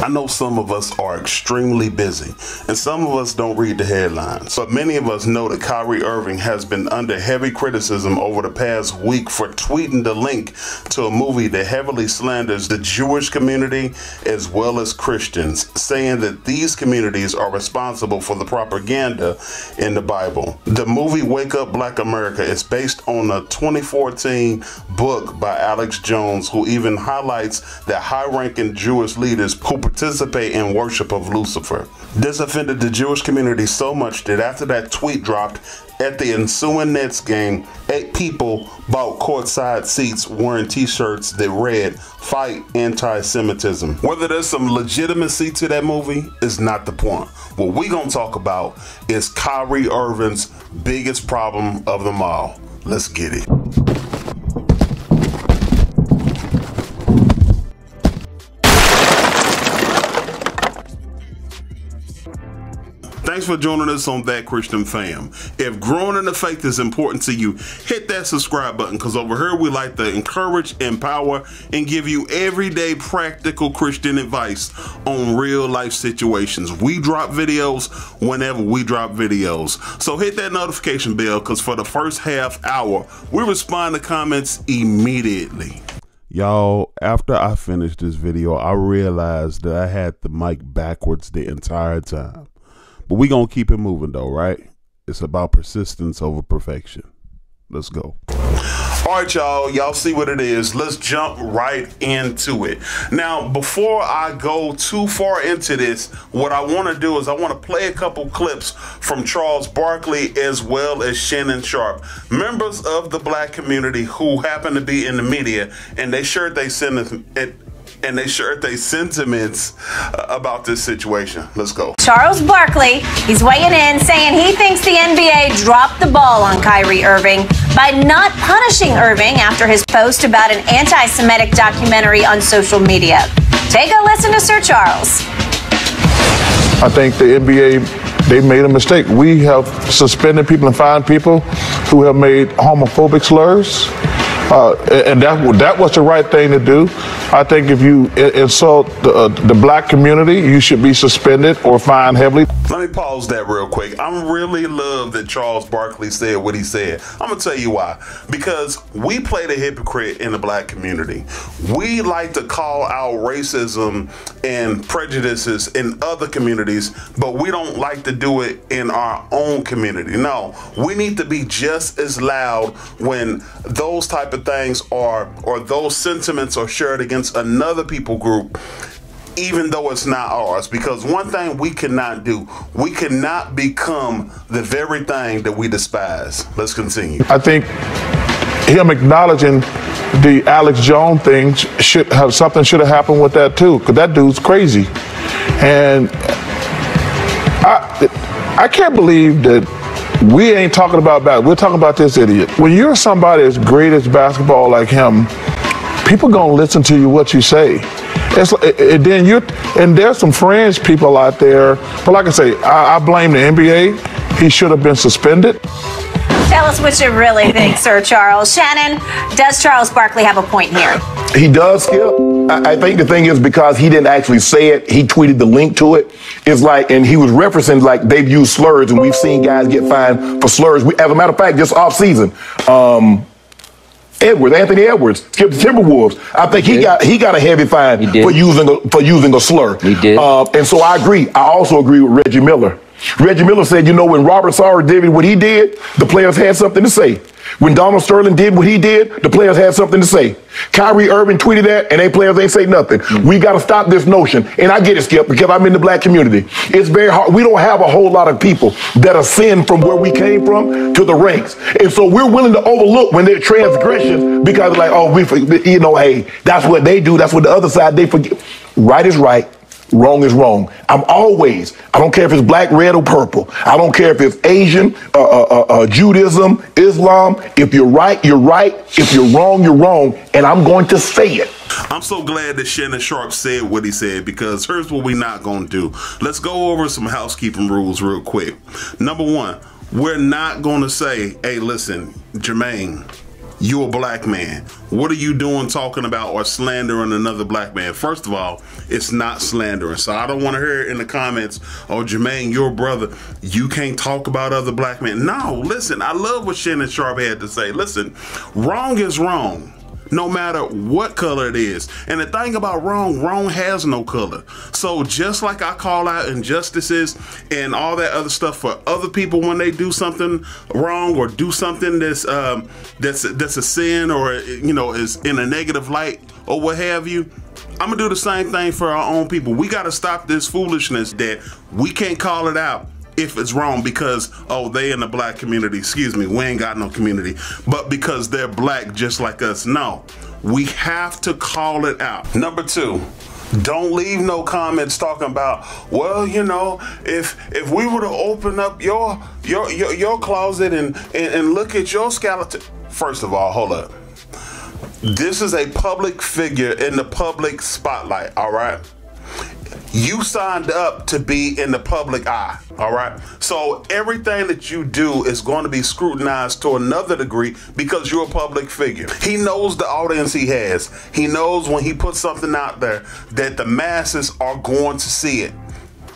I know some of us are extremely busy, and some of us don't read the headlines, but many of us know that Kyrie Irving has been under heavy criticism over the past week for tweeting the link to a movie that heavily slanders the Jewish community as well as Christians, saying that these communities are responsible for the propaganda in the Bible. The movie Wake Up Black America is based on a 2014 book by Alex Jones, who even highlights that high-ranking Jewish leaders who participate in worship of Lucifer. This offended the Jewish community so much that after that tweet dropped at the ensuing Nets game, 8 people bought courtside seats wearing t-shirts that read, "Fight Anti-Semitism." Whether there's some legitimacy to that movie is not the point. What we gonna talk about is Kyrie Irving's biggest problem of them all. Let's get it. Thanks for joining us on That Christian Fam. If growing in the faith is important to you, hit that subscribe button, because over here we like to encourage, empower, and give you everyday practical Christian advice on real life situations. We drop videos whenever we drop videos. So hit that notification bell, because for the first half hour, we respond to comments immediately. Y'all, after I finished this video, I realized that I had the mic backwards the entire time. But we gonna keep it moving though, right? It's about persistence over perfection. Let's go. All right, y'all see what it is. Let's jump right into it. Now, before I go too far into this, what I want to do is I want to play a couple clips from Charles Barkley as well as Shannon Sharpe, members of the black community who happen to be in the media, and they shared their sentiments about this situation. Let's go. Charles Barkley, he's weighing in saying he thinks the NBA dropped the ball on Kyrie Irving by not punishing Irving after his post about an anti-Semitic documentary on social media. Take a listen to Sir Charles. I think the NBA, they made a mistake. We have suspended people and fined people who have made homophobic slurs. And that was the right thing to do. I think if you insult the black community, you should be suspended or fined heavily. Let me pause that real quick. I really love that Charles Barkley said what he said. I'm going to tell you why. Because we play the hypocrite in the black community. We like to call out racism and prejudices in other communities, but we don't like to do it in our own community. No, we need to be just as loud when those type of things are, or those sentiments are shared against another people group, even though it's not ours. Because one thing we cannot do, we cannot become the very thing that we despise. Let's continue. I think him acknowledging the Alex Jones thing should have happened with that too, because that dude's crazy. And I can't believe that we ain't talking about that. We're talking about this idiot. When you're somebody as great as basketball like him, people gonna listen to you what you say. And there's some fringe people out there. But like I say, I blame the NBA. He should have been suspended. Tell us what you really think, Sir Charles. Shannon, does Charles Barkley have a point here? He does, Skip. I think the thing is, because he didn't actually say it, he tweeted the link to it. It's like, and he was referencing like they've used slurs, and we've seen guys get fined for slurs. As a matter of fact, just off season, Anthony Edwards, Skip the Timberwolves. I think he got a heavy fine for using a slur. He did. And so I agree. I also agree with Reggie Miller. Reggie Miller said, you know, when Robert Sarver did what he did, the players had something to say. When Donald Sterling did what he did, the players had something to say. Kyrie Irving tweeted that, and they players ain't say nothing. We got to stop this notion. And I get it, Skip, because I'm in the black community. It's very hard. We don't have a whole lot of people that ascend from where we came from to the ranks. And so we're willing to overlook when they're transgressions because, like, oh, hey, that's what they do. That's what the other side, they forget. Right is right. Wrong is wrong. I don't care if it's black, red, or purple. I don't care if it's Asian, Judaism, Islam. If you're right, you're right. If you're wrong, you're wrong. And I'm going to say it. I'm so glad that Shannon Sharpe said what he said, because here's what we're not going to do. Let's go over some housekeeping rules real quick. Number one, we're not going to say, hey, listen, Jermaine, You a black man. What are you doing talking about or slandering another black man? First of all, it's not slandering. So I don't want to hear it in the comments, oh, Jermaine, your brother, you can't talk about other black men. No, listen, I love what Shannon Sharp had to say. Listen, wrong is wrong, no matter what color it is. And the thing about wrong has no color. So just like I call out injustices and all that other stuff for other people when they do something wrong or do something that's a sin or, you know, is in a negative light or what have you, I'm gonna do the same thing for our own people. We gotta stop this foolishness that we can't call it out if it's wrong because, oh, they in the black community, excuse me, we ain't got no community, but because they're black just like us. No, we have to call it out. Number two, don't leave no comments talking about, well, you know, if we were to open up your closet and look at your skeleton. First of all, hold up. This is a public figure in the public spotlight, all right? You signed up to be in the public eye, all right? So everything that you do is going to be scrutinized to another degree because you're a public figure. He knows the audience he has. He knows when he puts something out there that the masses are going to see it.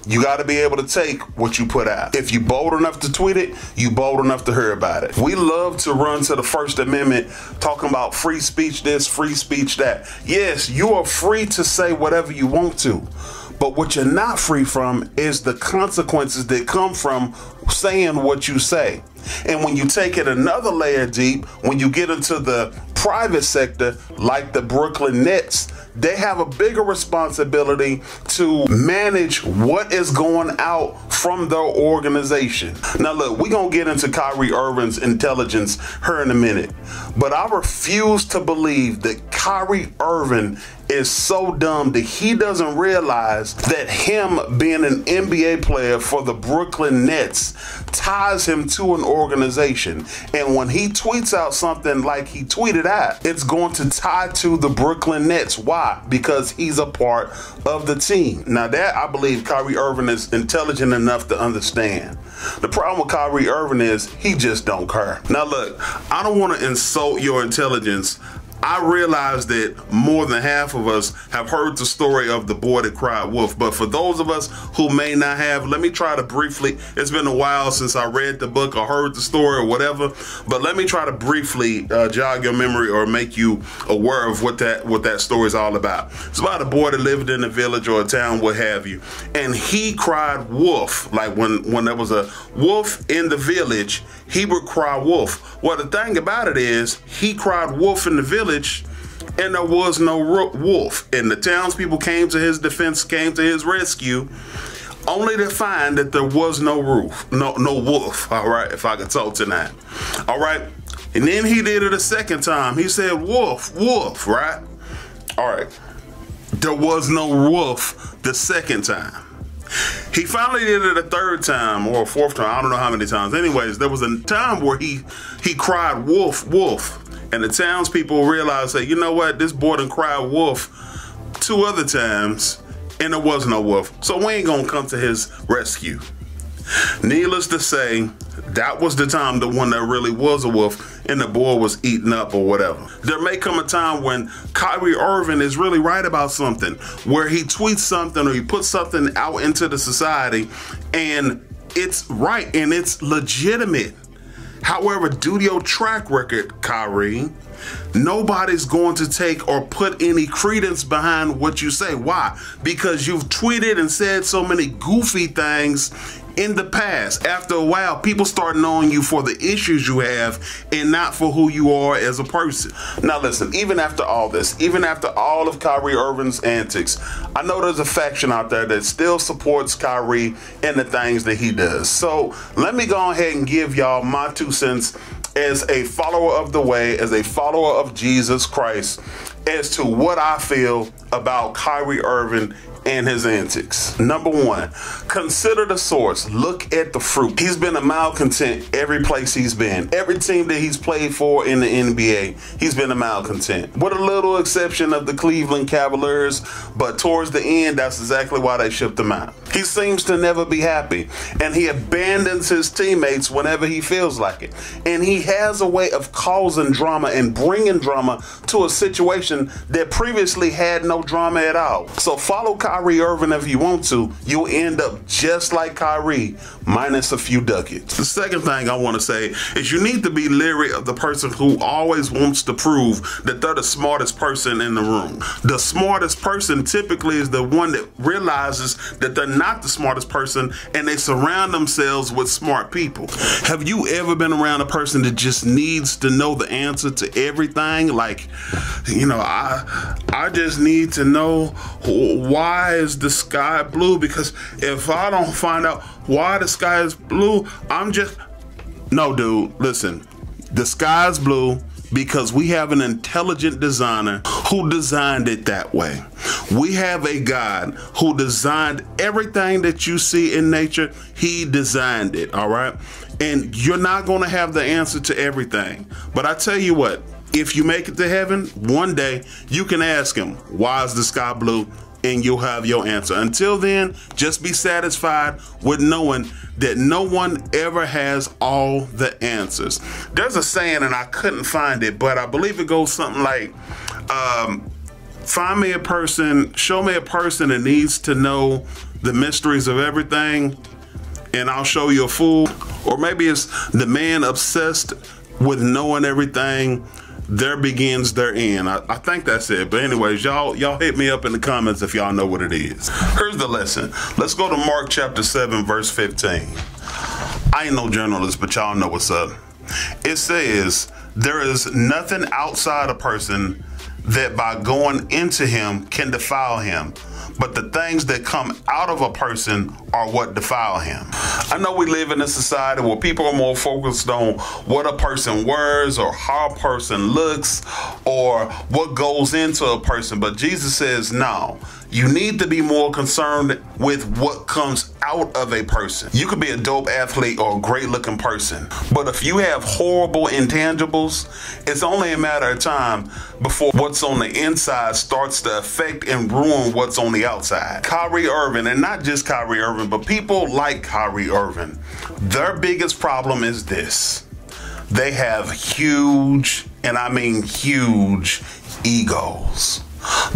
You got to be able to take what you put out. If you bold enough to tweet it, you bold enough to hear about it. We love to run to the First Amendment talking about free speech this, free speech that. Yes, you are free to say whatever you want to. But what you're not free from is the consequences that come from saying what you say. And when you take it another layer deep, when you get into the private sector, like the Brooklyn Nets, they have a bigger responsibility to manage what is going out from their organization. Now look, we're going to get into Kyrie Irving's intelligence here in a minute, but I refuse to believe that Kyrie Irving is so dumb that he doesn't realize that him being an NBA player for the Brooklyn Nets ties him to an organization. And when he tweets out something like he tweeted out, it's going to tie to the Brooklyn Nets. Why? Because he's a part of the team. Now that I believe Kyrie Irving is intelligent enough to understand. The problem with Kyrie Irving is he just don't care. Now look, I don't want to insult your intelligence. I realize that more than half of us have heard the story of the boy that cried wolf. But for those of us who may not have, let me try to briefly, it's been a while since I read the book or heard the story or whatever, but let me try to briefly jog your memory or make you aware of what that story is all about. It's about a boy that lived in a village or a town, what have you, and he cried wolf. Like when there was a wolf in the village, he would cry wolf. Well, the thing about it is he cried wolf in the village and there was no wolf, and the townspeople came to his defense, came to his rescue, only to find that there was no wolf. All right, if I could talk tonight. All right, and then he did it a second time. He said wolf, wolf, right? All right, there was no wolf the second time. He finally did it a third time or a fourth time. I don't know how many times. Anyways, there was a time where he cried wolf, wolf. And the townspeople realized that, you know what, this boy done cried wolf 2 other times and there was no wolf. So we ain't gonna come to his rescue. Needless to say, that was the time the one that really was a wolf and the boy was eaten up or whatever. There may come a time when Kyrie Irving is really right about something, where he tweets something or he puts something out into the society and it's right and it's legitimate. However, due to your track record, Kyrie, nobody's going to take or put any credence behind what you say. Why? Because you've tweeted and said so many goofy things in the past. After a while, people start knowing you for the issues you have and not for who you are as a person. Now listen, even after all this, even after all of Kyrie Irving's antics, I know there's a faction out there that still supports Kyrie and the things that he does. So let me go ahead and give y'all my 2 cents as a follower of the way, as a follower of Jesus Christ, as to what I feel about Kyrie Irving and his antics. Number one, consider the source. Look at the fruit. He's been a malcontent every place he's been. Every team that he's played for in the NBA, he's been a malcontent. With a little exception of the Cleveland Cavaliers, but towards the end, that's exactly why they shipped him out. He seems to never be happy, and he abandons his teammates whenever he feels like it. And he has a way of causing drama and bringing drama to a situation that previously had no drama at all. So follow Kyrie Irving if you want to. You'll end up just like Kyrie, minus a few ducats. The second thing I want to say is you need to be leery of the person who always wants to prove that they're the smartest person in the room. The smartest person typically is the one that realizes that they're not the smartest person, and they surround themselves with smart people. Have you ever been around a person that just needs to know the answer to everything? Like, you know, I just need to know why is the sky blue, because if I don't find out why the sky is blue, no, dude, listen, the sky is blue because we have an intelligent designer who designed it that way. We have a God who designed everything that you see in nature. He designed it, all right? And you're not going to have the answer to everything. But I tell you what, if you make it to heaven, one day you can ask him, why is the sky blue? And you'll have your answer. Until then, just be satisfied with knowing that no one ever has all the answers. There's a saying, and I couldn't find it, but I believe it goes something like, find me a person, show me a person that needs to know the mysteries of everything, and I'll show you a fool. Or maybe it's the man obsessed with knowing everything, there begins their end. I think that's it. But anyways, y'all hit me up in the comments if y'all know what it is. Here's the lesson. Let's go to Mark chapter 7, verse 15. I ain't no journalist, but y'all know what's up. It says, there is nothing outside a person that by going into him can defile him, but the things that come out of a person are what defile him. I know we live in a society where people are more focused on what a person wears or how a person looks or what goes into a person, but Jesus says no. You need to be more concerned with what comes out of a person. You could be a dope athlete or a great looking person, but if you have horrible intangibles, it's only a matter of time before what's on the inside starts to affect and ruin what's on the outside. Kyrie Irving, and not just Kyrie Irving, but people like Kyrie Irving, their biggest problem is this. They have huge, and I mean huge, egos.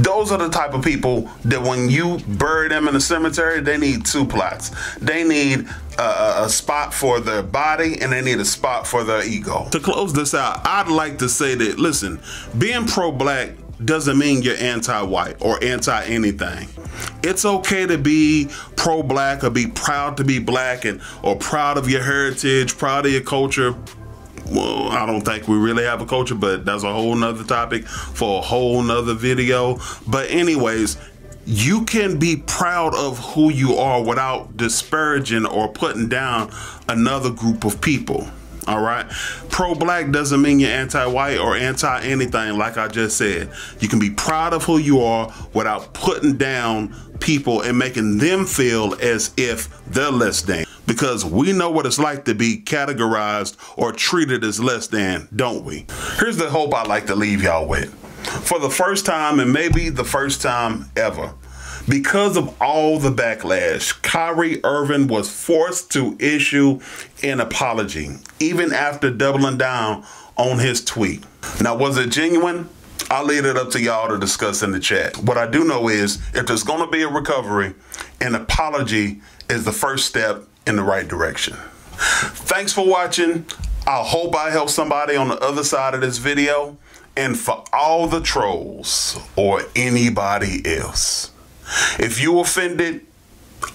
Those are the type of people that when you bury them in a cemetery, they need two plots. They need a spot for their body, and they need a spot for their ego. To close this out, I'd like to say that, listen, being pro-black doesn't mean you're anti-white or anti-anything. It's okay to be pro-black or be proud to be black or proud of your heritage, proud of your culture. Well, I don't think we really have a culture, but that's a whole nother topic for a whole nother video. But anyways, you can be proud of who you are without disparaging or putting down another group of people. All right. Pro-black doesn't mean you're anti-white or anti-anything, like I just said. You can be proud of who you are without putting down people and making them feel as if they're less than. Because we know what it's like to be categorized or treated as less than, don't we? Here's the hope I like to leave y'all with. For the first time, and maybe the first time ever, because of all the backlash, Kyrie Irving was forced to issue an apology, even after doubling down on his tweet. Now, was it genuine? I'll leave it up to y'all to discuss in the chat. What I do know is, if there's going to be a recovery, an apology is the first step in the right direction. Thanks for watching. I hope I helped somebody on the other side of this video. And for all the trolls or anybody else, if you offended,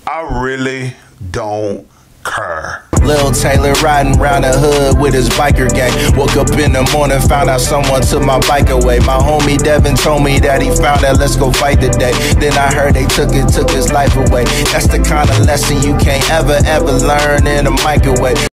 I really don't care. Lil Taylor riding around the hood with his biker gang. Woke up in the morning, found out someone took my bike away. My homie Devin told me that he found that let's go fight today. Then I heard they took his life away. That's the kind of lesson you can't ever learn in a microwave.